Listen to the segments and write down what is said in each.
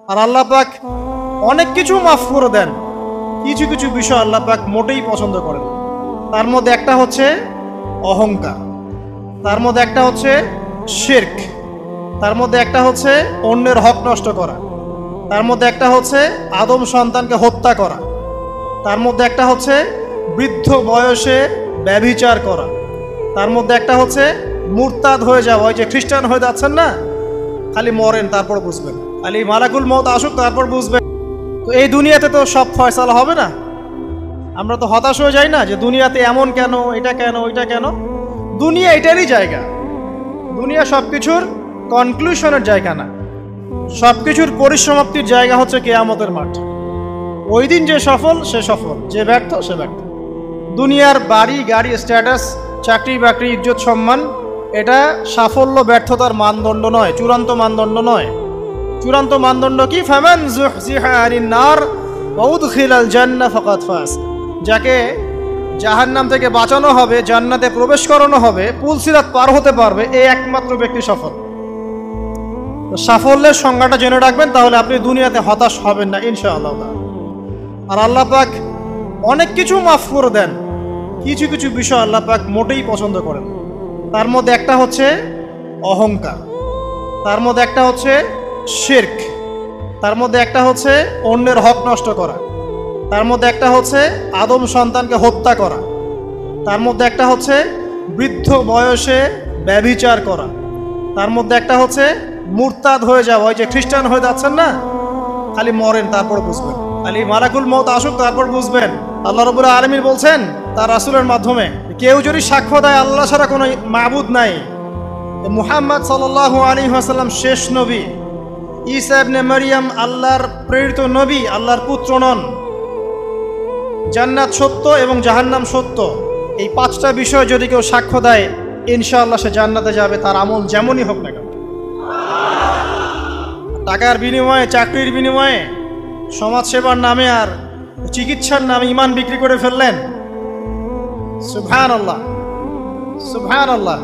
আর আল্লাহ পাক অনেক কিছু মাফ করে দেন, কিছু কিছু বিষয় আল্লাহ পাক মোটেই পছন্দ করেন। তার মধ্যে একটা হচ্ছে অহংকার, তার মধ্যে একটা হচ্ছে শিরক, তার মধ্যে একটা হচ্ছে অন্যের হক নষ্ট করা, তার মধ্যে একটা হচ্ছে আদম সন্তানকে হত্যা করা, তার মধ্যে একটা হচ্ছে বৃদ্ধ বয়সে ব্যভিচার করা, তার মধ্যে একটা হচ্ছে মুরতাদ হয়ে যাওয়া। ওই যে খ্রিস্টান হয়ে যাচ্ছেন না, খালি মরেন তারপর বুঝবেন, খালি মালাকুল মউত আসুক তারপর বুঝবেন। তো এই দুনিয়াতে তো সব ফয়সালা হবে না। আমরা তো হতাশ হয়ে যাই না যে দুনিয়াতে এমন কেন, এটা কেন, ওইটা কেন। দুনিয়া এটারই জায়গা, দুনিয়া সব কিছুর কনক্লুশনের জায়গা না, সব কিছুর পরিসমাপ্তির জায়গা হচ্ছে কিয়ামতের মাঠ। ওই দিন যে সফল সে সফল, যে ব্যর্থ সে ব্যর্থ। দুনিয়ার বাড়ি গাড়ি স্ট্যাটাস চাকরি বাকরি ইজ্জত সম্মান এটা সাফল্য ব্যর্থতার মানদণ্ড নয়, চূড়ান্ত মানদণ্ড নয়। চূড়ান্ত মানদণ্ড কি? ফামান যুহজিহা আনিন নার ওয়া উদখিলাল জান্নাহ ফাকাদ ফাজ। যাকে জাহান্নাম থেকে বাঁচানো হবে, জান্নাতে প্রবেশ করানো হবে, পুলসিরাত পার হতে পারবে, এই একমাত্র ব্যক্তি সফল। সাফল্যের সংজ্ঞাটা জেনে রাখবেন, তাহলে আপনি দুনিয়াতে হতাশ হবেন না ইনশাআল্লাহ। আর আল্লাহ পাক অনেক কিছু মাফ করে দেন, কিছু কিছু বিষয় আল্লাহ পাক মোটেই পছন্দ করেন। তার মধ্যে একটা হচ্ছে অহংকার, তার মধ্যে একটা হচ্ছে শিরক, তার মধ্যে একটা হচ্ছে অন্যের হক নষ্ট করা, তার মধ্যে একটা হচ্ছে আদম সন্তানকে হত্যা করা, তার মধ্যে একটা হচ্ছে বৃদ্ধ বয়সে ব্যভিচার করা, তার মধ্যে একটা হচ্ছে মুরতাদ হয়ে যাওয়া। ওই যে খ্রিস্টান হয়ে যাচ্ছেন না, খালি মরেন তারপর বুঝবেন, খালি মালাকুল মউত আসুক তারপর বুঝবেন। আল্লাহ রাব্বুল আলামিন বলছেন তার রাসূলের মাধ্যমে, কেউ যদি সাক্ষ্য দেয় আল্লাহ ছাড়া কোনো মাবুদ নাই, মুহাম্মদ সাল্লাল্লাহু আলাইহি ওয়াসাল্লাম শেষ নবী, ঈসা ইবনে মারইয়াম আল্লাহর প্রেরিত নবী, আল্লাহর পুত্র নন, জান্নাত সত্য এবং জাহান্নাম সত্য, এই পাঁচটা বিষয় যদি কেউ সাক্ষ্য দেয় ইনশাআল্লাহ সে জান্নাতে যাবে, তার আমল যেমনই হোক না কেন। টাকার বিনিময়ে, চাকরির বিনিময়ে, সমাজসেবার নামে আর চিকিৎসার নামে ইমান বিক্রি করে ফেললেন, সুবহানাল্লাহ সুবহানাল্লাহ।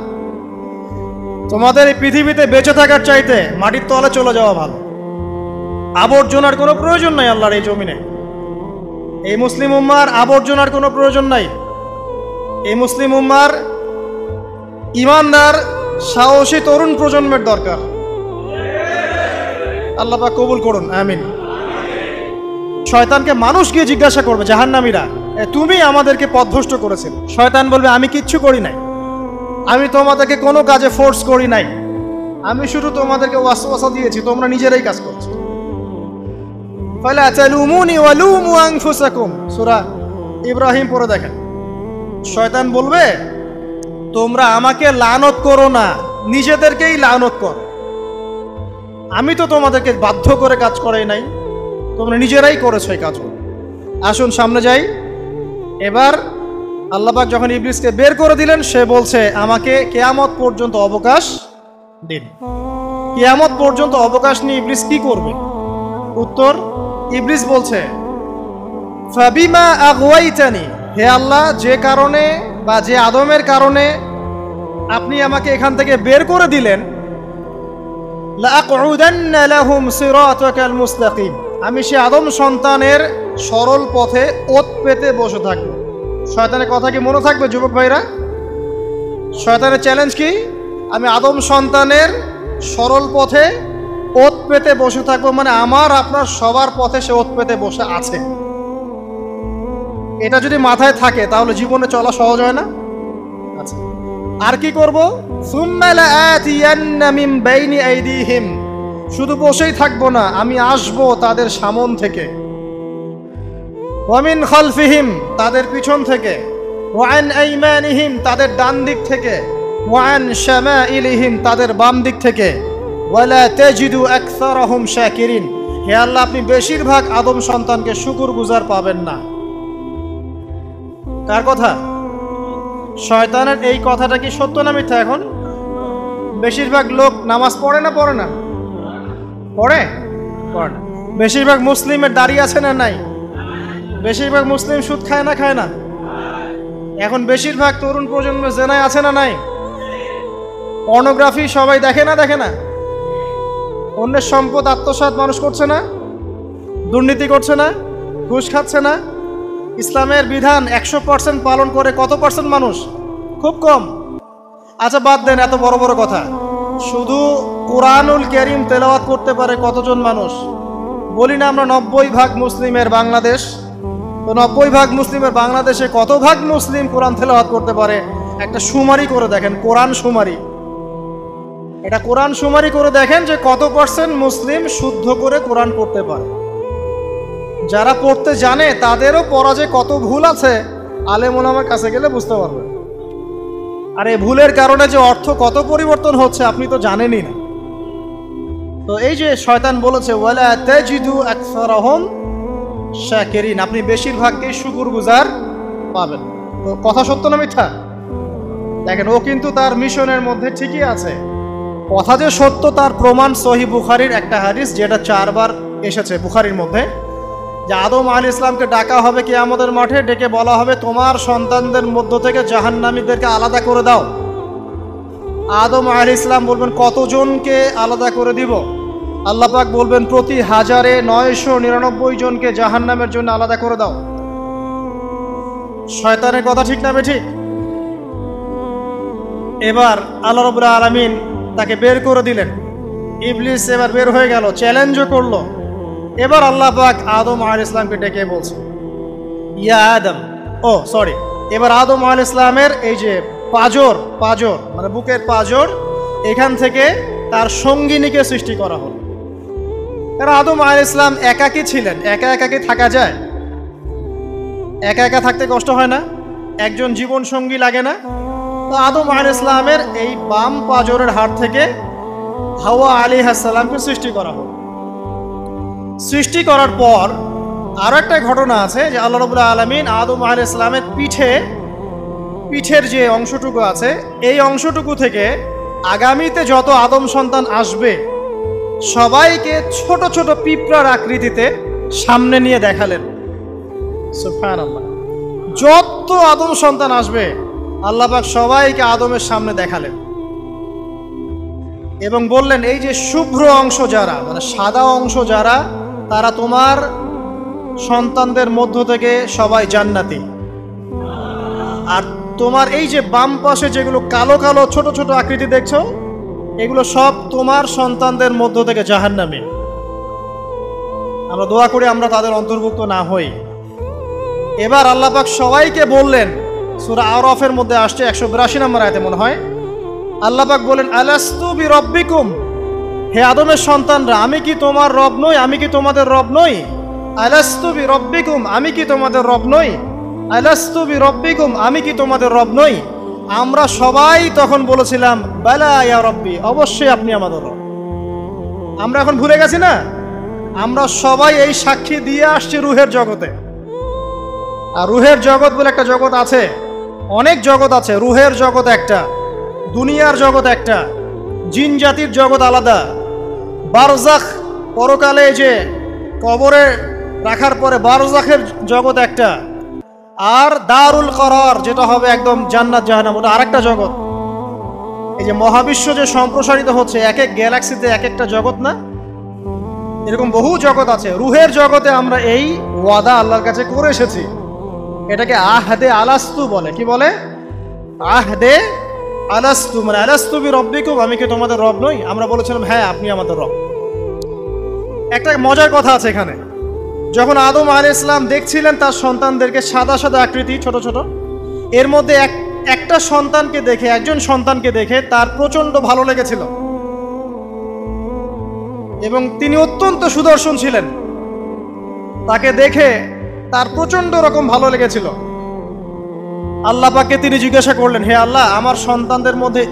তোমাদের এই পৃথিবীতে বেঁচে থাকার চাইতে মাটির তলে চলে যাওয়া ভালো। আবর্জনার কোনো প্রয়োজন নাই আল্লাহর এই জমিনে। এই মুসলিম উম্মার আবর্জনার কোনো প্রয়োজন নাই। এই মুসলিম উম্মার ইমানদার সাহসী তরুণ প্রজন্মের দরকার। আল্লাহ পাক কবুল করুন, আমিন। শয়তানকে মানুষ গিয়ে জিজ্ঞাসা করবে, জাহান্নামীরা, তুমি আমাদেরকে পথভ্রষ্ট করেছিল। শয়তান বলবে, আমি কিচ্ছু করি নাই, আমি তোমাদেরকে কোনো কাজে ফোর্স করি নাই, আমি শুধু তোমাদেরকে ওয়াসওয়াসা দিয়েছি, তোমরা নিজেরাই কাজ করছো। ফালা তালুমুনি ওয়ালুমু আনফুসাকুম, সূরা ইব্রাহিম পড়ে দেখেন। শয়তান বলবে, তোমরা আমাকে লানত করো না, নিজেদেরকেই লানত করো, আমি তো তোমাদেরকে বাধ্য করে কাজ করাই নাই, তোমরা নিজেরাই করেছো এই কাজ। আসুন সামনে যাই। এবার আল্লাহ পাক যখন ইবলিসকে বের করে দিলেন, সে বলছে, আমাকে কিয়ামত পর্যন্ত অবকাশ দিন। কিয়ামত পর্যন্ত অবকাশ নিয়ে ইবলিস কি করবে? উত্তর, ইবলিস বলছে, ফাবিমা আগওয়াইতানি, হে আল্লাহ, যে কারণে বা যে আদমের কারণে আপনি আমাকে এখান থেকে বের করে দিলেন, লাআকউদান্না লাহুম সিরাতাকাল মুস্তাকিম, আমি সে আদম সন্তানের সরল পথে ওত পেতে বসে থাকবো। শয়তানের কথা কি মনে থাকবে যুবক ভাইরা? শয়তানের চ্যালেঞ্জ কি? আমি আদম সন্তানের সরল পথে ওত পেতে বসে থাকবো, মানে আমার আপনার সবার পথে সে ওত পেতে বসে আছে। এটা যদি মাথায় থাকে তাহলে জীবনে চলা সহজ হয় না? আচ্ছা, আর কি করব? সুম্মা লাআতিয়ান্না মিন বাইনি আইদিহিম, শুধু বসেই থাকবো না, আমি আসবো তাদের সামন থেকে, ওয়া মিন খালফিহিম, তাদের পিছন থেকে, ওয়া আন আইমানিহিম, তাদের ডান দিক থেকে, ওয়া আন শামাইলিহিম, তাদের বাম দিক থেকে, ওয়ালা তাজিদু আকসারাহুম শাকিরিন, হে আল্লাহ, আপনি বেশিরভাগ আদম সন্তানকে শুকরগুজার পাবেন না। কার কথা? শয়তানের এই কথাটা কি সত্য না মিথ্যা? এখন বেশিরভাগ লোক নামাজ পড়ে না পড়ে না? পড়ে পড়ে না। বেশিরভাগ মুসলিমের দাড়ি আছে না নাই? বেশিরভাগ মুসলিম সুদ খায় না খায় না? এখন বেশিরভাগ তরুণ প্রজন্মের জেনায় আছে না নাই? পর্নোগ্রাফি সবাই দেখে না দেখে না? অন্যের সম্পদ আত্মসাৎ মানুষ করছে না, দুর্নীতি করছে না, ঘুষ খাচ্ছে না। ইসলামের বিধান 100% পালন করে কত পার্সেন্ট মানুষ? খুব কম। আচ্ছা বাদ দেন এত বড় বড় কথা, শুধু কোরআনুল কারীম তেলাওয়াত করতে পারে কতজন মানুষ? বলি না আমরা 90% মুসলিমের বাংলাদেশ, তো 90% মুসলিমের বাংলাদেশে কত ভাগ মুসলিম কোরআন তেলাওয়াত করতে পারে? একটা শুমারি করে দেখেন, কোরআন শুমারি, এটা কোরআন শুমারি করে দেখেন যে কত পার্সেন্ট মুসলিম শুদ্ধ করে কোরআন পড়তে পারে। যারা পড়তে জানে তাদেরও পড়া যে কত ভুল আছে আলেম ওলামার কাছে গেলে বুঝতে পারবে। আর এই ভুলের কারণে যে অর্থ কত পরিবর্তন হচ্ছে আপনি তো জানেনই না। তো এই যে শয়তান বলেছে ওয়ালা তাজিদু আকসারাহুম শাকিরিন, আপনি বেশিরভাগকেই শুকরগুজার পাবেন। তো কথা সত্য না মিথ্যা? দেখেন ও কিন্তু তার মিশনের মধ্যে ঠিকই আছে, কথা যে সত্য তার প্রমাণ সহিহ বুখারীর একটা হাদিস যেটা 4 বার এসেছে বুখারীর মধ্যে, যে আদম আলাইহিস সালামকে ডাকা হবে কিয়ামতের মাঠে, ডেকে বলা হবে তোমার সন্তানদের মধ্য থেকে জাহান্নামীদেরকে আলাদা করে দাও। আদম আলাইহিস সালাম বলবেন কতজনকে আলাদা করে দিব? আল্লাহ পাক বলবেন প্রতি 1099 জনকে জাহান্নামের জন্য আলাদা করে দাও। শয়তানের কথা ঠিক না বেঠিক? এবার আল্লাহ রাব্বুল আলামিন তাকে বের করে দিলেন, ইবলিস এবার বের হয়ে গেল, চ্যালেঞ্জও করলো। এবার আল্লাহ পাক আদম আলাইহিস সালামকে ডেকে বলছে ইয়া আদম, এবার আদম আলাইহিস সালামের এই যে পাজর মানে বুকের পাজর, এখান থেকে তার সঙ্গিনীকে সৃষ্টি করা হলো। কারণ আদম আলাইহিস সালাম একাকী ছিলেন, একা কি থাকা যায়? একা থাকতে কষ্ট হয় না? একজন জীবন সঙ্গী লাগে না? তো আদম আলাইহিস সালামের এই বাম পাজরের হাড় থেকে হাওয়া আলাইহিস সালামকে সৃষ্টি করা হলো। সৃষ্টি করার পর আরো একটা ঘটনা আছে যে আল্লাহ রাব্বুল আলামিন আদম আলাইহিস সালামের পিঠের যে অংশটুকু আছে এই অংশটুকু থেকে আগামীতে যত আদম সন্তান আসবে সবাইকে ছোট ছোট পিঁপড়ার আকৃতিতে সামনে নিয়ে দেখালেন। সুবহানাল্লাহ, যত আদম সন্তান আসবে আল্লাহ পাক সবাইকে আদমের সামনে দেখালেন এবং বললেন এই যে শুভ্র অংশ যারা, মানে সাদা অংশ যারা, তারা তোমার সন্তানদের মধ্য থেকে সবাই জান্নাতি। আর তোমার এই যে বাম পাশে যেগুলো কালো কালো ছোট ছোট আকৃতি দেখছো এগুলো সব তোমার সন্তানদের মধ্য থেকে জাহান্নামী। আমরা দোয়া করি আমরা তাদের অন্তর্ভুক্ত না হই। এবার আল্লাহ পাক সবাইকে বললেন, সূরা আরাফের মধ্যে আসছে 182 নম্বর আয়াতে মনে হয়, আল্লাহ পাক বলেন আলাস্তু বিরব্বিকুম, হে আদমের সন্তানরা আমি কি তোমার রব নই? আমি কি তোমাদের রব নই? আলাস্তু বিরব্বিকুম, আমি কি তোমাদের রব নই? আলাস্তু বিরব্বিকুম, আমি কি তোমাদের রব নই? আমরা সবাই তখন বলেছিলাম বালা ইয়া রব্বি, অবশ্যই আপনি আমাদের রব। আমরা এখন ভুলে গেছি না? আমরা সবাই এই সাক্ষী দিয়ে আসছি রুহের জগতে। আর রুহের জগৎ বলে একটা জগৎ আছে, অনেক জগৎ আছে। রুহের জগৎ একটা, দুনিয়ার জগৎ একটা, জিন জাতির জগৎ আলাদা, বারজাখ পরকালে যে কবরে রাখার পরে বারজাখের জগৎ একটা, আর দারুল করার যেটা হবে একদম জান্নাত জাহান্নাম ওটা আরেকটা জগৎ। এই যে মহাবিশ্ব যে সম্প্রসারিত হচ্ছে এক এক গ্যালাক্সিতে এক একটা জগৎ না, এরকম বহু জগৎ আছে। রুহের জগতে আমরা এই ওয়াদা আল্লাহর কাছে করে এসেছি, এটাকে আহদে আলাস্তু বলে। কি বলে? আহদে আলাস্তু, মানে আলাস্তু বিরব্বিকুম, আমি কি তোমাদের রব নই? আমরা বলেছিলাম হ্যাঁ আপনি আমাদের রব। একটা মজার কথা আছে এখানে, যখন আদম আলাইহিস সালাম দেখছিলেন তার সন্তানদেরকে সাদা সাদা আকৃতি ছোট ছোট, এর মধ্যে একটা সন্তানকে দেখে, একজন সন্তানকে দেখে তার প্রচন্ড ভালো লেগেছিল এবং তিনি অত্যন্ত সুদর্শন ছিলেন। তাকে দেখে তার প্রচন্ড রকম ভালো লেগেছিল। আল্লাহ পাককে তিনি জিজ্ঞাসা করলেন, হে আল্লাহ আমার সন্তানদের মধ্যে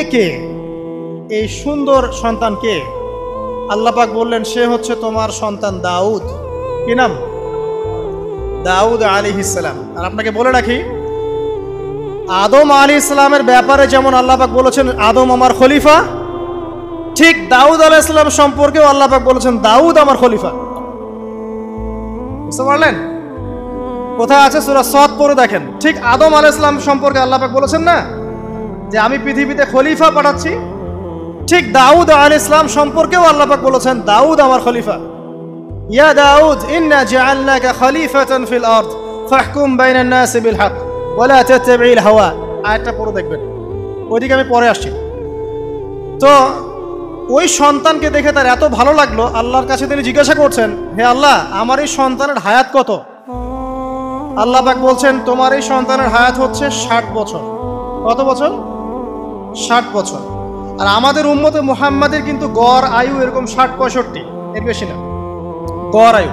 একে, এই সুন্দর সন্তান কে? আল্লাহ পাক বললেন সে হচ্ছে তোমার সন্তান দাউদ। কি নাম? দাউদ আলাইহিস সালাম। আর আপনাকে বলে রাখি আদম আলাইহিস সালামের ব্যাপারে যেমন আল্লাহ পাক বলেছেন আদম আমার খলিফা, ঠিক দাউদ আলাইহিস সালাম সম্পর্কেও আল্লাহ পাক বলেছেন দাউদ আমার খলিফা। বুঝতে পারলেন? কোথায় আছে? সূরা সদ পড়ে দেখেন। ঠিক আদম আলাইহিস সালাম সম্পর্কে আল্লাহ পাক বলেছেন না যে আমি পৃথিবীতে খলিফা পাঠাচ্ছি, ঠিক দাউদ আলাইহিস সালাম সম্পর্কেও আল্লাহ পাক বলেছেন, দাউদ আমার খলিফা। ইয়া দাউদ ইন্না জাআলনাকা খলিফাতান ফিল আরদ ফাহকুম বাইনান নাসি বিল হক ওয়া লা তাত্তাবিল হাওয়া। আয়াতটা পড়ে দেখবেন, ওইদিকে আমি পরে আসছি। তো ওই সন্তানকে দেখে তার এত ভালো লাগলো, আল্লাহর কাছে তিনি জিজ্ঞাসা করছেন, হে আল্লাহ, আমার এই সন্তানের হায়াত কত? আল্লাহ পাক বলছেন, তোমার এই সন্তানের হায়াত হচ্ছে 60 বছর। কত বছর? 60 বছর। আর আমাদের উম্মতে মুহাম্মাদের কিন্তু গড় আয়ু এরকম 60-65, এর বেশি না গড় আয়ু।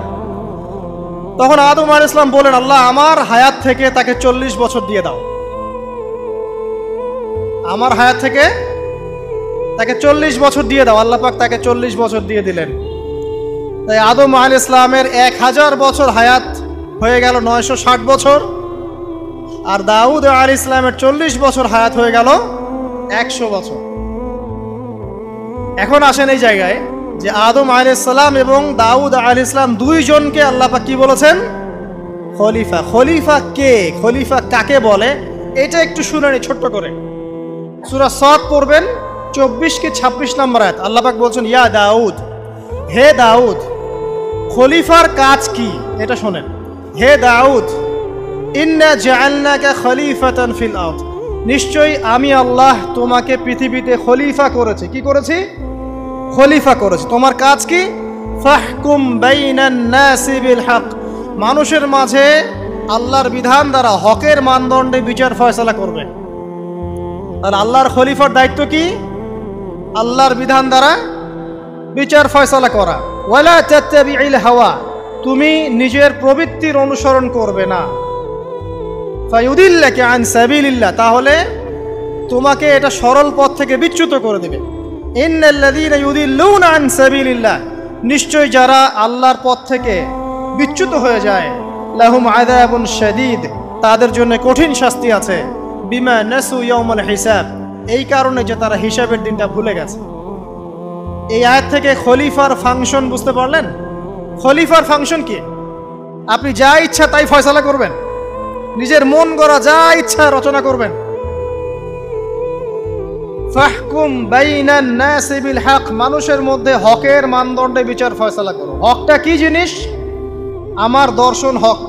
তখন আদম আলাইহিস সালাম বলেন, আল্লাহ, আমার হায়াত থেকে তাকে 40 বছর দিয়ে দাও। আমার হায়াত থেকে তাকে 40 বছর দিয়ে দাও। আল্লাহ পাক তাকে 40 বছর দিয়ে দিলেন। তাই আদম আলাইহিস সালামের 1000 বছর হায়াত হয়ে গেল 960 বছর, আর দাউদ আলাইহিস সালামের 40 বছর হায়াত হয়ে গেল 100 বছর। এখন আসেন এই জায়গায় যে আদম আলাইহিস সালাম এবং দাউদ আলাইহিস সালাম দুইজনকে আল্লাহ পাক কি বলেছেন? খলিফা। খলিফা কে? খলিফা কাকে বলে? এটা একটু শুনে নি ছোট্ট করে। সূরা সাদ পড়বেন, 24 কি 26 নম্বর আয়াত। আল্লাহ পাক বলছেন, ইয়া দাউদ, হে দাউদ, খলিফার কাজ কি এটা শোনেন। হে দাউদ, ইন্না জাআলনাকা খলিফাতান ফিল আরদ, নিশ্চয়ই আমি আল্লাহ তোমাকে পৃথিবীতে খলিফা করেছি। কি করেছি? খলিফা করেছি। তোমার কাজ কি? ফাহকুম বাইনান নাসি বিল হক, মানুষের মাঝে আল্লাহর বিধান দ্বারা হকের মানদণ্ডে বিচার ফয়সালা করবে। আর আল্লাহর খলিফার দায়িত্ব কি? আল্লাহর বিধান দ্বারা বিচার ফয়সালা করা। ওয়ালা তাত্তাবিল হাওয়া, তুমি নিজের প্রবৃত্তির অনুসরণ করবে না। ফায়ুদিল্লাকা আন সাবিলিল্লাহ, তাহলে তোমাকে এটা সরল পথ থেকে বিচ্যুত করে দেবে। ইন্নাল্লাযীনা ইউদিল্লুনা আন সাবিলিল্লাহ, নিশ্চয় যারা আল্লাহর পথ থেকে বিচ্যুত হয়ে যায়, লাহুম আযাবুন শাদীদ, তাদের জন্য কঠিন শাস্তি আছে। বিমা নাসু ইয়াউমাল হিসাব, এই কারণে যে তারা হিসাবের দিনটা ভুলে গেছে। এই আয়াত থেকে খলিফার ফাংশন বুঝতে পারলেন? খলিফার ফাংশন কি? আপনি যা ইচ্ছা তাই ফয়সালা করবেন, নিজের মন গড়া যা ইচ্ছা রচনা করবেন। ফাহকুম বাইনান নাসি বিল হক, মানুষের মধ্যে হকের মানদণ্ডে বিচার ফয়সালা করো। হকটা কি জিনিস? আমার দর্শন হক,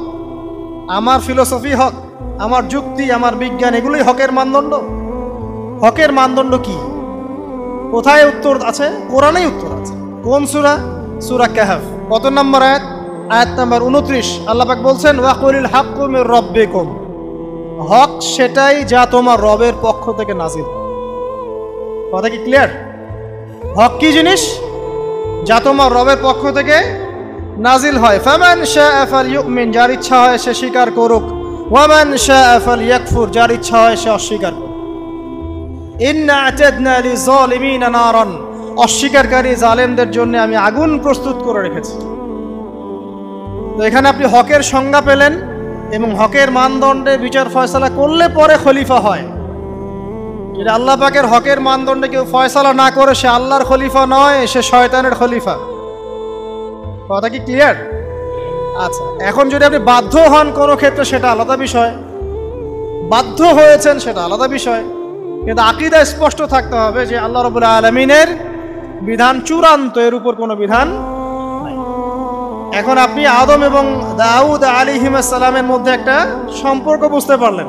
আমার ফিলোসফি হক, আমার যুক্তি, আমার বিজ্ঞান, এগুলোই হকের মানদণ্ড। হকের মানদণ্ড কি? কোথায় উত্তর আছে? কোরআনেই উত্তর আছে। কোন সূরা? সূরা কাহফ। কত নম্বর আয়াত? আয়াত নাম্বার 29। আল্লাহ পাক বলছেন, ওয়াকুলিল হাক্কু মির রাব্বিকুম, হক সেটাই যা তোমার রবের পক্ষ থেকে নাজিল। কথা কি ক্লিয়ার? হক কি জিনিস? যা তোমার রবের পক্ষ থেকে নাজিল হয়। ফামান শাআ ফালইউমিন, যার ইচ্ছা হয় সে স্বীকার করুক। ওয়ামান শাআ ফালইয়াকফুর, যার ইচ্ছা হয় সে অস্বীকার করুক। ইন্না আ'তাদনা লিযালিমিনা নারান, অস্বীকারী জালেমদের জন্য আমি আগুন প্রস্তুত করে রেখেছি। তো এখানে আপনি হকের সংজ্ঞা পেলেন, এবং হকের মানদণ্ডে বিচার ফয়সালা করলে পরে খলিফা হয়। যদি আল্লাহ পাকের হকের মানদণ্ডে কেউ ফয়সালা না করে, সে আল্লাহর খলিফা নয়, সে শয়তানের খলিফা। কথা কি ক্লিয়ার? আচ্ছা, এখন যদি আপনি বাধ্য হন কোনো ক্ষেত্রে, সেটা আলাদা বিষয়। বাধ্য হয়েছেন সেটা আলাদা বিষয়, কিন্তু আকীদা স্পষ্ট থাকতে হবে যে আল্লাহ রাব্বুল আলামিনের বিধান চূড়ান্ত, এর উপর কোনো বিধান নাই। এখন আপনি আদম এবং দাউদ আলাইহিস সালামের মধ্যে একটা সম্পর্ক বুঝতে পারলেন।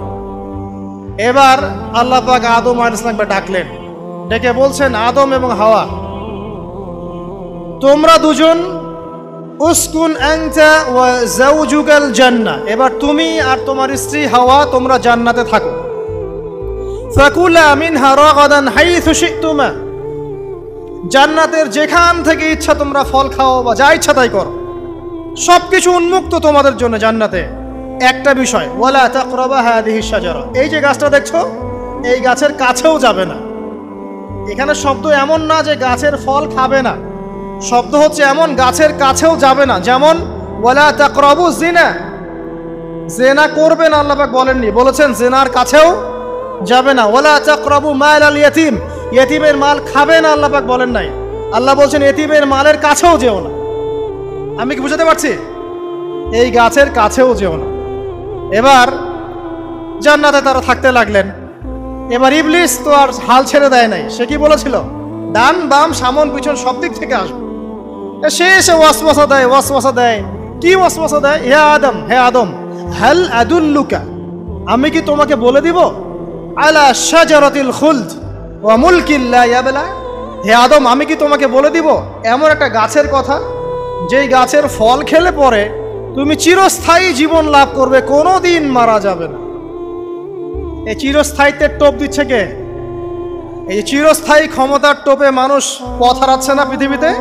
এবার আল্লাহ পাক আদম আলাইহিস সালামকে ডাকলেন, ডেকে বলছেন, আদম এবং হাওয়া, তোমরা দুজন উসকুন আনতা ওয়া যাওজুকাল জান্নাহ, এবার তুমি আর তোমার স্ত্রী হাওয়া তোমরা জান্নাতে থাকো। ফাকুলা মিনহা রাগাদান হাইথু শি'তুমা, জান্নাতের যেখান থেকে ইচ্ছা তোমরা ফল খাও বা যা ইচ্ছা তাই করো, সবকিছু উন্মুক্ত তোমাদের জন্য জান্নাতে। একটা বিষয়, ওয়ালা তাকরাবা হাদিহিশ শাজারা, এই যে গাছটা দেখছো, এই গাছের কাছেও যাবে না। এখানে শব্দ এমন না যে গাছের ফল খাবে না, শব্দ হচ্ছে এমন গাছের কাছেও যাবে না। যেমন ওয়ালা তাকরাবু জিনা, জিনা করবে না আল্লাহ পাক বলেননি, বলেছেন জিনার কাছেও যাবে না। ওয়ালা তাকরাবু মাল আল ইয়াতিম, ইয়াতিমের মাল খাবে না আল্লাহ পাক বলেন নাই। আল্লাহ বলছেন ইয়াতিমের মালের কাছেও যেও না। আমি কি বুঝাতে পারছি? এই গাছের কাছেও যেও না। এবার জান্নাতে তারা থাকতে লাগলেন। এবার ইবলিস তো আর হাল ছেড়ে দেয় নাই। সে কি বলেছিল? ডান বাম সামন পিছন সব দিক থেকে আসবে। সে এসে ওয়াসওয়াসা দেয়। কি ওয়াসওয়াসা দেয়? হে আদম হাল আদুল্লুকা, আমি কি তোমাকে বলে দিব আলা শাজারাতিল খুলদ ওয়া মুলকিন লা ইয়াবলা, হে আদম আমি কি তোমাকে বলে দিব এমন একটা গাছের কথা যেই গাছের ফল খেলে পরে তুমি চিরস্থায়ী জীবন লাভ করবে, কোনোদিন মারা যাবে না। এই চিরস্থায়িত্বের টোপ দিচ্ছে কে? এই চিরস্থায়ী ক্ষমতার টোপে মানুষ পথ হারাচ্ছে না পৃথিবীতে।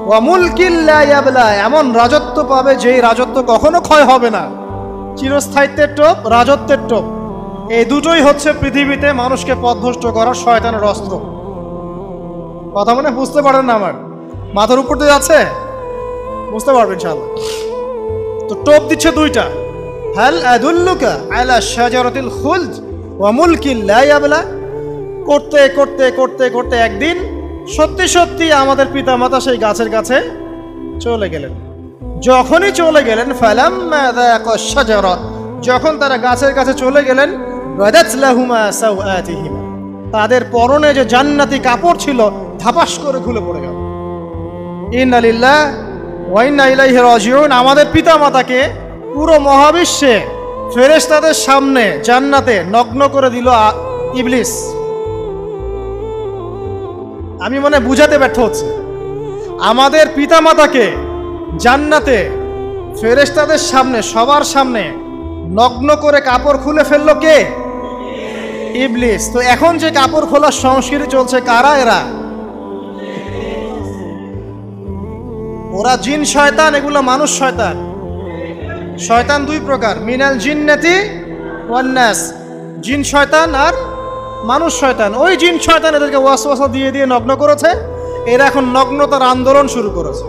ওয়া মুলকিন লা ইয়াবলা, এমন রাজত্ব পাবে যেই রাজত্ব কখনো ক্ষয় হবে না। চিরস্থায়িত্বের টোপ, রাজত্বের টোপ, এই দুটোই হচ্ছে পৃথিবীতে মানুষকে পথভ্রষ্ট করার শয়তানের অস্ত্র। কথা মনে বুঝতে পারেন না? আমার মাথার উপর দিয়ে যাচ্ছে, বুঝতে পারবেন ইনশাআল্লাহ। তো টোপ দিচ্ছে দুইটা, হাল আদুল্লুকা আলা শাজারাতিল খুলদ ওয়া মুলকিন লা ইয়াবলা। করতে করতে করতে করতে একদিন সত্যি সত্যি আমাদের পিতামাতা সেই গাছের কাছে চলে গেলেন। যখনই চলে গেলেন, ফালাম্মা যাকা শাজারা, যখন তারা গাছের কাছে চলে গেলেন, বাদাত লাহুমা সাওআতিহিমা, তাদের পরনে যে জান্নাতি কাপড় ছিল ধাপাস করে খুলে পড়ে গেল। ইন্না লিল্লাহি ওয়া ইন্না ইলাইহি রাজিউন। আমাদের পিতামাতাকে পুরো মহাবিশ্বে ফেরেশতাদের সামনে জান্নাতে নগ্ন করে দিল ইবলিস। আমি মনে বুঝাতে ব্যর্থ হচ্ছে, আমাদের পিতামাতাকে জান্নাতে ফেরেশতাদের সামনে, সবার সামনে নগ্ন করে কাপড় খুলে ফেললো কে? ইবলিস। তো এখন যে কাপড় খোলার সংস্কৃতি চলছে, কারা এরা? ওরা জিন শয়তান, এগুলো মানুষ শয়তান। শয়তান দুই প্রকার, মিনাল জিন্নাতি ওয়ান নাস, জিন শয়তান আর মানুষ শয়তান। ওই জিন শয়তান এদেরকে ওয়াসওয়াসা দিয়ে দিয়ে নগ্ন করেছে। এরা এখন নগ্নতার আন্দোলন শুরু করেছে,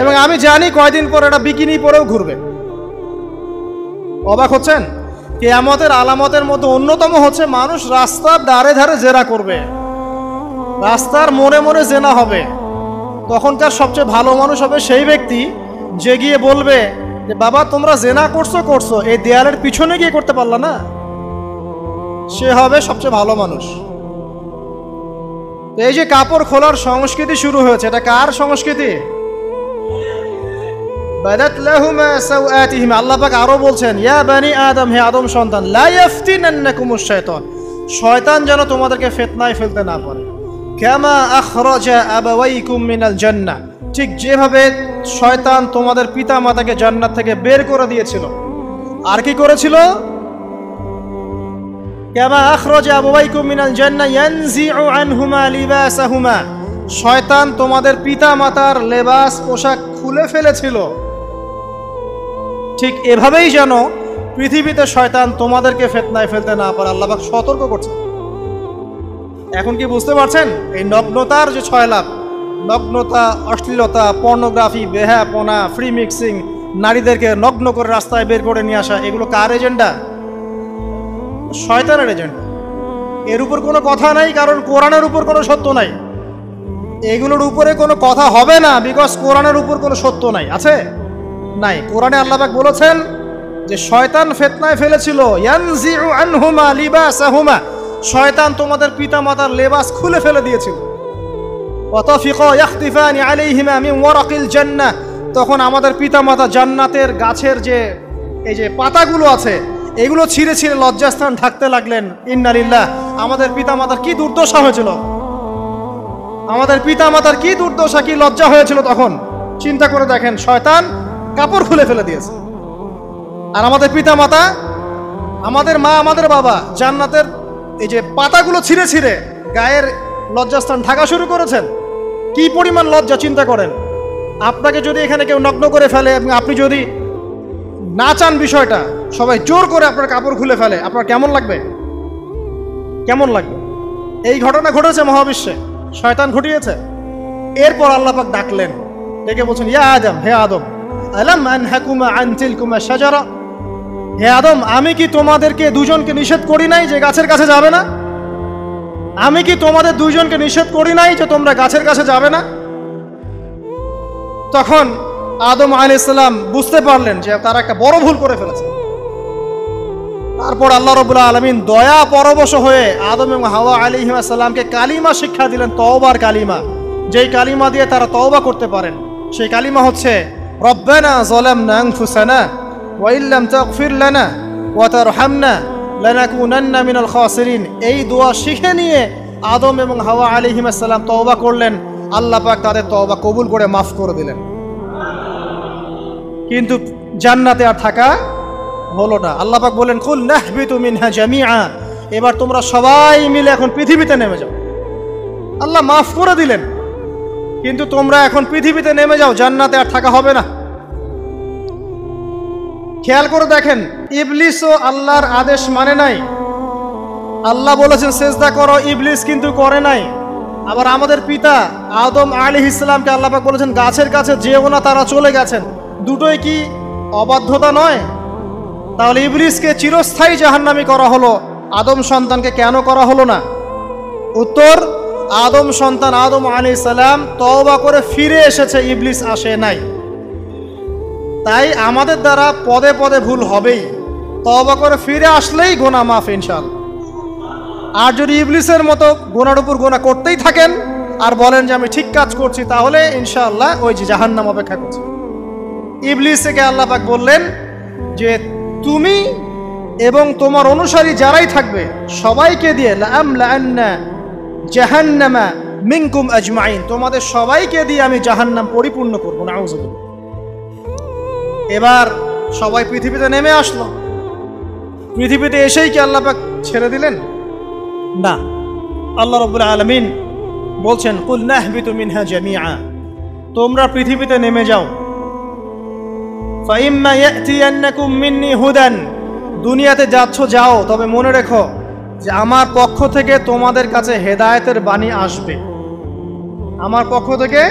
এবং আমি জানি কয়দিন পর এটা বিকিনি পরেও ঘুরবে। অবাক হচ্ছেন? কিয়ামতের আলামতের মধ্যে অন্যতম হচ্ছে মানুষ রাস্তার ধারে ধারে জেনা করবে, রাস্তার মোড়ে মোড়ে জেনা হবে। তখনকার সবচেয়ে ভালো মানুষ হবে সেই ব্যক্তি যে গিয়ে বলবে যে বাবা তোমরা জেনা করছো, এই দেয়ালের পিছনে গিয়ে করতে পারলা না। সে হবে সবচেয়ে ভালো মানুষ। এই যে কাপড় খোলার সংস্কৃতি শুরু হয়েছে, এটা কার সংস্কৃতি? বাদাত লাহুমা সাওআতিহিমা। আল্লাহ পাক আরো বলছেন, ইয়া বানি আদম, হে আদম সন্তান, লা ইয়াফতিনান্নাকুমুশ শাইতান, শয়তান যেন তোমাদেরকে ফিতনায় ফেলতে না পারে। কামা আখরাজা আবাওয়াইকুম মিনাল জান্নাহ, ঠিক যেভাবে শয়তান তোমাদের পিতা মাতাকে জান্নাত থেকে বের করে দিয়েছিল। আর কি করেছিল? কামা আখরাজা আবাওয়াইকুম মিনাল জান্নাহ ইয়ানজিউ আনহুমা লিবাসাহুমা, শয়তান তোমাদের পিতা মাতার লেবাস পোশাক খুলে ফেলেছিল। ঠিক এভাবেই যেন পৃথিবীতে শয়তান তোমাদেরকে ফিতনায় ফেলতে না পারে, আল্লাহ পাক সতর্ক করছে। এখন কি বুঝতে পারছেন? এই নগ্নতার যে 6 লাভ, নগ্নতা, অশ্লীলতা, পর্নোগ্রাফি, বেহায়াপনা, ফ্রি মিক্সিং, নারীদেরকে নগ্ন করে রাস্তায় বের করে নিয়ে আসা, এগুলো কার এজেন্ডা? শয়তানের এজেন্ডা। এর উপর কোনো কথা নাই, কারণ কোরআনের উপর কোনো সত্য নাই। এগুলোর উপরে কোনো কথা হবে না, বিকজ কোরআনের উপর কোনো সত্য নাই। আছে? নাই। কোরআনে আল্লাহ পাক বলেছেন যে শয়তান ফিতনায় ফেলেছিল, ইয়ানজিউ আনহুমা লিবাসাহুমা, শয়তান তোমাদের পিতামাতার লেবাস খুলে ফেলে দিয়েছিল। ওয়া তাফিকা ইয়াখতিফানি আলাইহিমা মিন ওয়ারাকিল জান্নাহ, তখন আমাদের পিতামাতা জান্নাতের গাছের যে এই যে পাতাগুলো আছে এগুলো ছিঁড়ে ছিঁড়ে লজ্জাস্থান ঢাকতে লাগলেন। ইন্না লিল্লাহ। আমাদের পিতামাতার কি দুর্দশা হয়েছিল, আমাদের পিতামাতার কি দুর্দশা, কি লজ্জা হয়েছিল তখন। চিন্তা করে দেখেন, শয়তান কাপড় খুলে ফেলে দিয়েছে। আর আমাদের পিতামাতা, আমাদের মা, আমাদের বাবা জান্নাতের এই যে পাতাগুলো ছিঁড়ে ছিঁড়ে গায়ের লজ্জাস্থান ঢাকা শুরু করেছেন। কি পরিমাণ লজ্জা চিন্তা করেন। আপনাকে যদি এখানে কেউ নগ্ন করে ফেলে এবং আপনি যদি না চান বিষয়টা, সবাই জোর করে আপনার কাপড় খুলে ফেলে, আপনার কেমন লাগবে? কেমন লাগবে? এই ঘটনা ঘটেছে মহাবিশ্বে, শয়তান ঘটিয়েছে। এরপর আল্লাহ পাক ডাকলেন, ডেকে বলছেন, ইয়া আদম, হে আদম, আলাম আনহাকুমা আন তিলকুমা শাজারা, হে আদম আমি কি তোমাদেরকে দুজনকে নিষেধ করি নাই যে গাছের কাছে যাবে না? আমি কি তোমাদের দুইজনকে নিষেধ করি নাই যে তোমরা গাছের কাছে যাবে না? তখন আদম আলাইহিস সালাম বুঝতে পারলেন যে তারা একটা বড় ভুল করে ফেলেছে। তারপর আল্লাহ রাব্বুল আলামিন দয়া পরবশ হয়ে আদম এবং হাওয়া আলাইহিস সালামকে কালিমা শিক্ষা দিলেন, তওবার কালিমা, যেই কালিমা দিয়ে তারা তওবা করতে পারেন। সেই কালিমা হচ্ছে রব্বানা যালামনা আনফুসানা ওয়া ইল্লাম তাগফির লানা ওয়া তারহামনা লানাকুনান্না মিনাল খাসিরিন। এই দোয়া শিখে নিয়ে আদম এবং হাওয়া আলাইহিস সালাম তওবা করলেন। আল্লাহ পাক তাদের তওবা কবুল করে মাফ করে দিলেন। কিন্তু জান্নাতে আর থাকা হলো না। আল্লাহ পাক বলেন কুল নাহবিতু মিনহা জামিআ, এবার তোমরা সবাই মিলে এখন পৃথিবীতে নেমে যাও। আল্লাহ মাফ করে দিলেন, কিন্তু তোমরা এখন পৃথিবীতে নেমে যাও, জান্নাতে আর থাকা হবে না। খেয়াল করে দেখেন, ইবলিসও আল্লাহর আদেশ মানে নাই। আল্লাহ বলেছেন সেজদা করো, ইবলিস কিন্তু করে নাই। আবার আমাদের পিতা আদম আলাইহিস সালামকে আল্লাহ পাক বলেছেন গাছের কাছে যেও না, তারা চলে গেছেন। দুটোই কি অবাধ্যতা নয়? তাহলে ইবলিসকে চিরস্থায়ী জাহান্নামী করা হলো, আদম সন্তানকে কেন করা হলো না? উত্তর, আদম সন্তান আদম আলাইহিস সালাম তওবা করে ফিরে এসেছে, ইবলিস আসে নাই। তাই আমাদের দ্বারা পদে পদে ভুল হবেই, তওবা করে ফিরে আসলেই গুনাহ মাফ ইনশাআল্লাহ। আর যদি ইবলিসের মতো গুনার উপর গুনাহ করতেই থাকেন আর বলেন যে আমি ঠিক কাজ করছি, তাহলে ইনশাআল্লাহ ওই যে জাহান্নাম অপেক্ষা করছে। ইবলিসকে আল্লাহ পাক বললেন যে তুমি এবং তোমার অনুসারী যারাই থাকবে সবাইকে দিয়ে লাআমলাআন্না জাহান্নামা মিনকুম আজমাইন, তোমাদের সবাইকে দিয়ে আমি জাহান্নাম পরিপূর্ণ করব। নাউযুবিল্লাহ। এবার সবাই পৃথিবীতে নেমে আসলো। পৃথিবীতে এসেই কি আল্লাহ পাক ছেড়ে দিলেন? না। আল্লাহ রাব্বুল আলামিন বলছেন কুল নাহবিতু মিনহা জামিআ, তোমরা পৃথিবীতে নেমে যাও। ফাইম্মা ইয়াতিয়ান্নাকুম মিন্নি হুদান, দুনিয়াতে যাচ্ছ যাও, তবে মনে রেখো যে আমার পক্ষ থেকে তোমাদের কাছে হেদায়েতের বাণী আসবে। আমার পক্ষ থেকে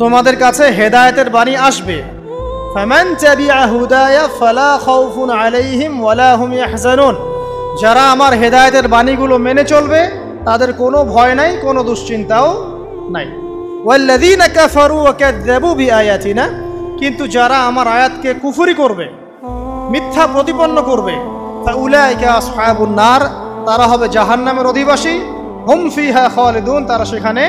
তোমাদের কাছে হেদায়েতের বাণী আসবে। ফামান তাবিআ হুদায়া ফালা খাউফুন আলাইহিম ওয়ালা হুম ইয়াহজানুন, যারা আমার হেদায়েতের বাণীগুলো মেনে চলবে তাদের কোনো ভয় নাই, কোনো দুশ্চিন্তাও নাই। ওয়াল্লাযীনা কাফারু ওয়া কাযযাবু বিআয়াতিনা, কিন্তু যারা আমার আয়াতকে কুফরি করবে, মিথ্যা প্রতিপন্ন করবে, ফাউলাইকা আসহাবুন নার, তারা হবে জাহান্নামের অধিবাসী। হুম ফিহা খালিদুন, তারা সেখানে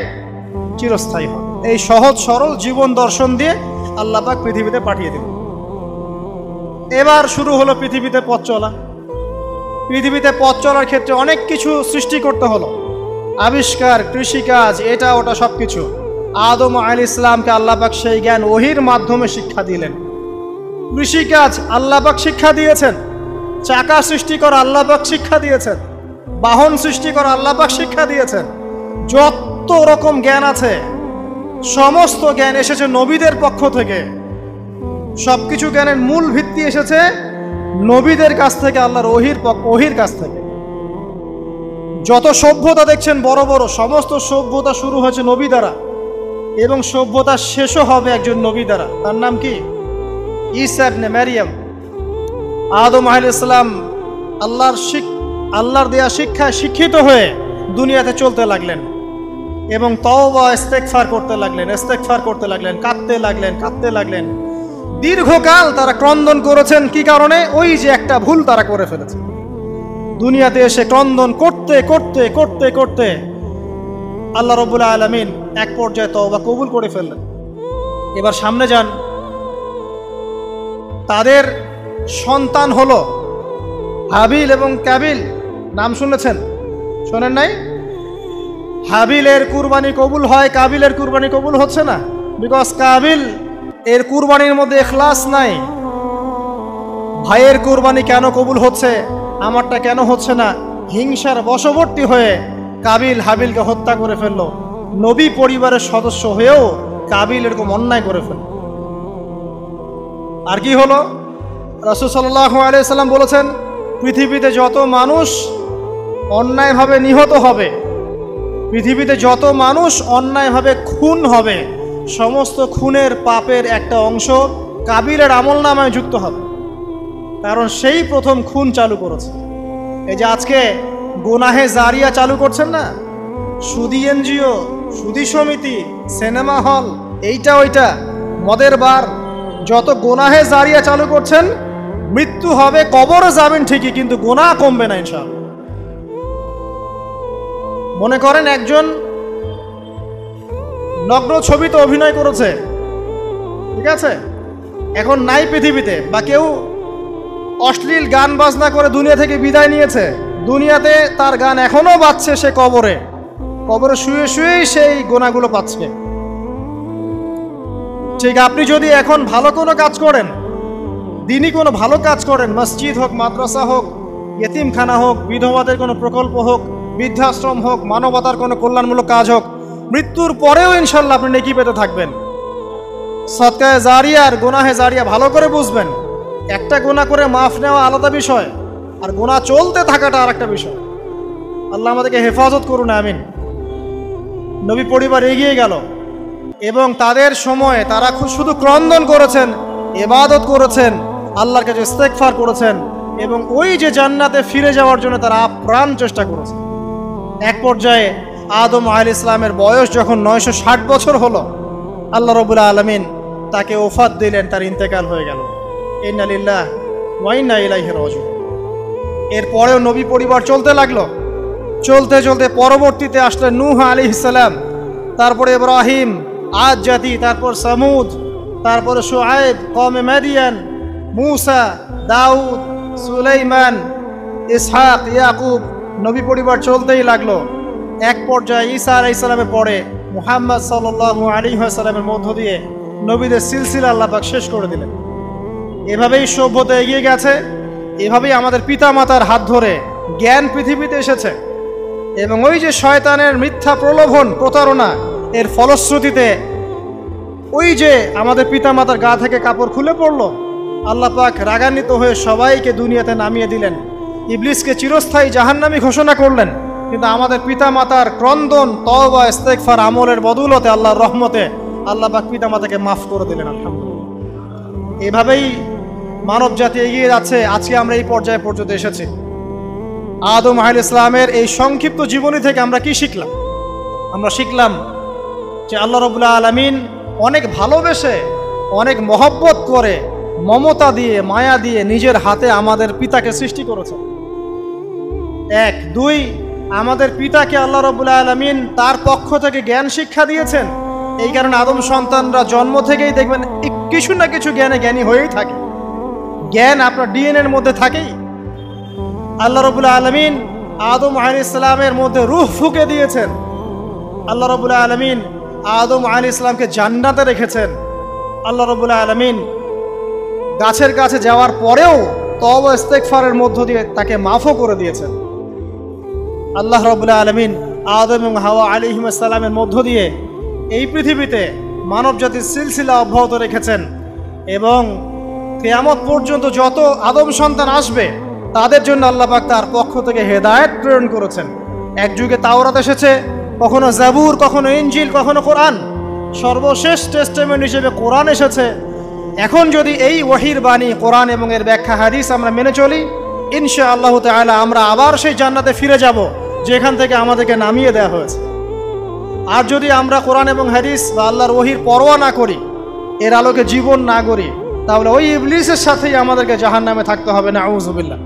চিরস্থায়ী হবে। এই সহজ সরল জীবন দর্শন দিয়ে আল্লাহ পাক পৃথিবীতে পাঠিয়ে দিলেন। এবার শুরু হলো পৃথিবীতে পথ চলা। পৃথিবীতে পথ চলার ক্ষেত্রে অনেক কিছু সৃষ্টি করতে হলো, আবিষ্কার, কৃষিকাজ, এটা ওটা সব কিছু। আদম আলাইহিস সালামকে আল্লাহ পাক সেই জ্ঞান ওহীর মাধ্যমে শিক্ষা দিলেন। কৃষিকাজ আল্লাহ পাক শিক্ষা দিয়েছেন, চাকা সৃষ্টি করা আল্লাহ পাক শিক্ষা দিয়েছেন, বাহন সৃষ্টি করা আল্লাহ পাক শিক্ষা দিয়েছেন। যত রকম জ্ঞান আছে সমস্ত জ্ঞান এসেছে নবীদের পক্ষ থেকে। সবকিছু জ্ঞানের মূল ভিত্তি এসেছে নবীদের কাছ থেকে, আল্লাহর ওহীর কাছ থেকে। যত সভ্যতা দেখছেন বড় বড়, সমস্ত সভ্যতা শুরু হয়েছে নবী দ্বারা, এবং সভ্যতা শেষও হবে একজন নবী দ্বারা। তার নাম কি? ঈসা ইবনে মারইয়াম। আদম আলাইহিস সালাম আল্লাহর দেয়া শিক্ষায় শিক্ষিত হয়ে দুনিয়াতে চলতে লাগলেন এবং তওবা ইস্তেগফার করতে লাগলেন, কাঁদতে লাগলেন। দীর্ঘকাল তারা ক্রন্দন করেছেন। কি কারণে? ওই যে একটা ভুল তারা করে ফেলেছে। দুনিয়াতে এসে ক্রন্দন করতে করতে করতে করতে আল্লাহ রাব্বুল আলামিন এক পর্যায়ে তওবা কবুল করে ফেললেন। এবার সামনে যান। তাদের সন্তান হলো হাবিল এবং কাবিল। নাম শুনেছেন? শোনেন নাই? হাবিলের কুরবানি কবুল হয়, কাবিলের কুরবানি কবুল হচ্ছে না। বিকজ কাবিল এর কুরবানির মধ্যে ইখলাস নাই। ভাইয়ের কুরবানি কেন কবুল হচ্ছে, আমারটা কেন হচ্ছে না? হিংসার বশবর্তী হয়ে কাবিল হাবিলকে হত্যা করে ফেলল। নবী পরিবারের সদস্য হয়েও কাবিল এরকম অন্যায় করে ফেলল। আর কি হলো? রাসূল সাল্লাল্লাহু আলাইহি সাল্লাম বলেছেন, পৃথিবীতে যত মানুষ অন্যায়ভাবে নিহত হবে, পৃথিবীতে যত মানুষ অন্যায়ভাবে খুন হবে, সমস্ত খুনের পাপের একটা অংশ কাবিলের আমলনামায় যুক্ত হবে। কারণ সেই প্রথম খুন চালু করেছে। এই যে আজকে গুনাহে জারিয়া চালু করছেন না, সুদী এনজিও, সুদী সমিতি, সিনেমা হল, এইটা ওইটা, মদের বার, যত গুনাহে জারিয়া চালু করছেন মৃত্যু হবে, কবরে যাবেন ঠিকই, কিন্তু গুনাহ কমবে না ইনশাআল্লাহ। মনে করেন একজন নগ্ন ছবিতে অভিনয় করেছে, ঠিক আছে, এখন নাই পৃথিবীতে, বা কেউ অশ্লীল গান বাজনা করে দুনিয়া থেকে বিদায় নিয়েছে, দুনিয়াতে তার গান এখনো বাজছে, সে কবরে শুয়ে শুয়েই সেই গুনাহগুলো পাচ্ছে। ঠিক আপনি যদি এখন ভালো কোনো কাজ করেন, দিনই কোনো ভালো কাজ করেন, মসজিদ হোক, মাদ্রাসা হোক, ইয়েতিমখানা হোক, বিধবাদের কোনো প্রকল্প হোক, বৃদ্ধাশ্রম হোক, মানবতার কোনো কল্যাণমূলক কাজ হোক, মৃত্যুর পরেও ইনশাল্লাহ আপনি নেকি পেতে থাকবেন। সদকায়ে জারিয়া আর গুনাহে জারিয়া ভালো করে বুঝবেন। একটা গুনাহ করে মাফ নেওয়া আলাদা বিষয়, আর গুনাহ চলতে থাকাটা আর একটা বিষয়। আল্লাহ আমাদেরকে হেফাজত করুন, আমিন। নবী পরিবার এগিয়ে গেল এবং তাদের সময়ে তারা শুধু ক্রন্দন করেছেন, ইবাদত করেছেন, আল্লাহর কাছে ইস্তেগফার করেছেন, এবং ওই যে জান্নাতে ফিরে যাওয়ার জন্য তারা আপ্রাণ চেষ্টা করেছেন। এক পর্যায়ে আদম আলাইহিস সালামের বয়স যখন 960 বছর হলো, আল্লাহ রাব্বুল আলামিন তাকে ওফাত দিলেন, তার ইন্তেকাল হয়ে গেল। ইন্না লিল্লাহি ওয়া ইন্না ইলাইহি রাজিউন। এরপরেও নবী পরিবার চলতে লাগলো, চলতে চলতে পরবর্তীতে আসলেন নূহ আলাইহিস সালাম, তারপরে ইব্রাহিম, আদ জাতি, তারপর সামুদ, তারপরে শুআয়ব, কওমে মাদিয়ান, মূসা, দাউদ, সুলাইমান, ইসহাক, ইয়াকুব। নবী পরিবার চলতেই লাগলো। এক পর্যায়ে ঈসা আলাইহিস সালামের পরে মুহাম্মদ সাল্লাল্লাহু আলাইহি ওয়াসাল্লামের মধ্য দিয়ে নবীদের সিলসিলা আল্লাহ পাক শেষ করে দিলেন। এভাবেই সভ্যতা এগিয়ে গেছে, এভাবেই আমাদের পিতামাতার হাত ধরে জ্ঞান পৃথিবীতে এসেছে। এবং ওই যে শয়তানের মিথ্যা প্রলোভন, প্রতারণা, এর ফলশ্রুতিতে ওই যে আমাদের পিতামাতার গা থেকে কাপড় খুলে পড়লো, আল্লাহ পাক রাগান্বিত হয়ে সবাইকে দুনিয়াতে নামিয়ে দিলেন, ইবলিসকে চিরস্থায়ী জাহান্নামী ঘোষণা করলেন। কিন্তু আমাদের পিতামাতার ক্রন্দন, তওবা, ইস্তেগফার আমলের বদৌলতে, আল্লাহর রহমতে আল্লাহ পাক পিতামাতাকে মাফ করে দিলেন, আলহামদুলিল্লাহ। এভাবেই মানব জাতি এগিয়ে যাচ্ছে। আজকে আমরা এই পর্যায়ে পর্যন্ত এসেছি। আদম আলাইহিস সালামের এই সংক্ষিপ্ত জীবনী থেকে আমরা কি শিখলাম? আমরা শিখলাম যে আল্লাহ রাব্বুল আলামিন অনেক ভালোবেসে, অনেক মহব্বত করে, মমতা দিয়ে, মায়া দিয়ে নিজের হাতে আমাদের পিতাকে সৃষ্টি করেছেন। এক, দুই, আমাদের পিতাকে আল্লাহ রাব্বুল আলামিন তার পক্ষ থেকে জ্ঞান শিক্ষা দিয়েছেন। এই কারণে আদম সন্তানরা জন্ম থেকেই দেখবেন কিছু না কিছু জ্ঞানী হয়েই থাকে। জ্ঞান আপনার ডিএনএর মধ্যে থাকেই। আল্লাহ রাব্বুল আলামিন আদম আলাইহিস সালামের মধ্যে রূহ ফুঁকে দিয়েছেন। আল্লাহ রাব্বুল আলামিন আদম আলাইহিস সালামকে জান্নাতে রেখেছেন। আল্লাহ রাব্বুল আলামিন গাছের কাছে যাওয়ার পরেও তওবা ইস্তেগফারের মধ্য দিয়ে তাকে মাফও করে দিয়েছেন। আল্লাহ রাব্বুল আলামিন আদম এবং হাওয়া আলাইহিস সালামের মধ্য দিয়ে এই পৃথিবীতে মানব জাতির সিলসিলা অব্যাহত রেখেছেন। এবং কিয়ামত পর্যন্ত যত আদম সন্তান আসবে তাদের জন্য আল্লাহ পাক তার পক্ষ থেকে হেদায়েত প্রেরণ করেছেন। এক যুগে তাওরাত এসেছে, কখনো জাবুর, কখনো ইনজিল, কখনো কোরআন। সর্বশেষ টেস্টামেন্ট হিসেবে কোরআন এসেছে। এখন যদি এই ওহীর বাণী, কোরআন এবং এর ব্যাখ্যা হাদিস আমরা মেনে চলি, ইনশাআল্লাহ তাআলা আমরা আবার সেই জান্নাতে ফিরে যাব যেখান থেকে আমাদেরকে নামিয়ে দেওয়া হয়েছে। আর যদি আমরা কোরআন এবং হাদিস বা আল্লাহর ওহীর পরোয়া না করি, এর আলোকে জীবন না গড়ি, তাহলে ওই ইবলিসের সাথেই আমাদেরকে জাহান্নামে থাকতে হবে, নাউযুবিল্লাহ।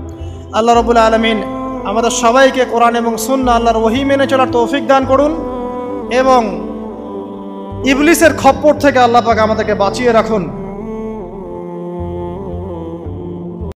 আল্লাহ রাব্বুল আলামিন আমাদের সবাইকে কোরআন এবং সুন্নাহ, আল্লাহর ওহী মেনে চলার তৌফিক দান করুন, এবং ইবলিসের খপ্পর থেকে আল্লাহ পাক আমাদেরকে বাঁচিয়ে রাখুন।